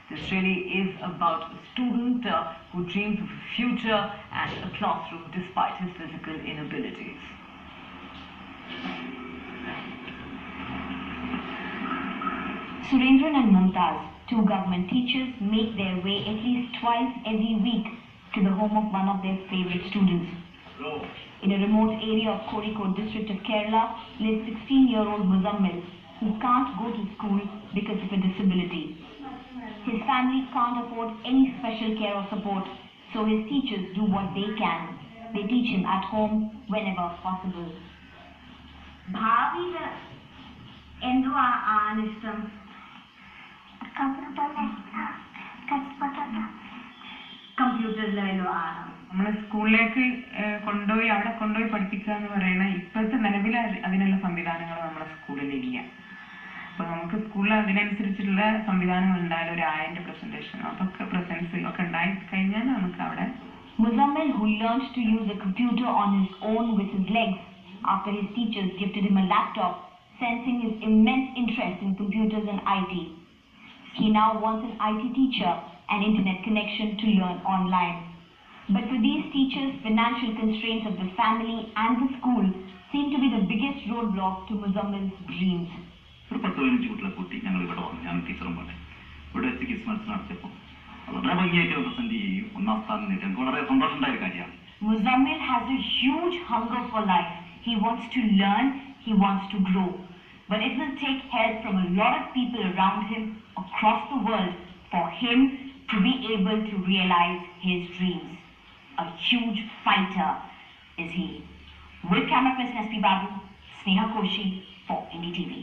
This really is about a student who dreams of a future and a classroom despite his physical inabilities. Surendran and Mumtaz, two government teachers, make their way at least twice every week to the home of one of their favorite students. In a remote area of Kozhikode district of Kerala lives 16-year-old Muzammil, who can't go to school because of a disability. His family can't afford any special care or support, so his teachers do what they can. They teach him at home whenever possible. ഭാവിയിൽ എന്തുവാ ആണിഷ്ടം? കമ്പ്യൂട്ടറിൽ വല്ലതും ആണ്. നമ്മളെ സ്കൂളിലേക്ക് കൊണ്ടുപോയി അവിടെ കൊണ്ടുപോയി പഠിപ്പിക്കുക എന്ന് പറയുന്നത് ഇപ്പോഴത്തെ നിലവിൽ അതിനുള്ള സംവിധാനങ്ങൾ നമ്മുടെ സ്കൂളിലില്ല. അപ്പോൾ നമുക്ക് സ്കൂളിൽ അതിനനുസരിച്ചുള്ള സംവിധാനങ്ങൾ ഉണ്ടായാലും ഒരു ആയതിൻ്റെ പ്രസന്റേഷൻ അതൊക്കെ പ്രസൻസ് ഒക്കെ ഉണ്ടായി കഴിഞ്ഞാൽ നമുക്ക് അവിടെ. Muzammil, who learned to use a computer on his own with his legs after his teachers gifted him a laptop, sensing his immense interest in computers and IT. He now wants an IT teacher and internet connection to learn online. But for these teachers, financial constraints of the family and the school seem to be the biggest roadblock to Muzammil's dreams. ഒരു 10-15 കുട്ടികളെ കൂട്ടി ഞങ്ങൾ ഇവിടെ വന്നു. ഞാൻ ടീച്ചറും പോലെ ഇവിടെ വെച്ച് കിസ്മസ് നടത്തിയപ്പോൾ വളരെ ഭംഗിയായിട്ട് പ്രസന്റ് ചെയ്യും. ഒന്നാം സ്ഥാനം നേടി എനിക്ക് വളരെ സന്തോഷമുണ്ടായ കാര്യമാണ്. Muzammil has a huge hunger for life. He wants to learn, he wants to grow. But it will take help from a lot of people around him across the world for him to be able to realize his dreams. A huge fighter is he. With camera person SP Babu, Sneha Koshi for NDTV.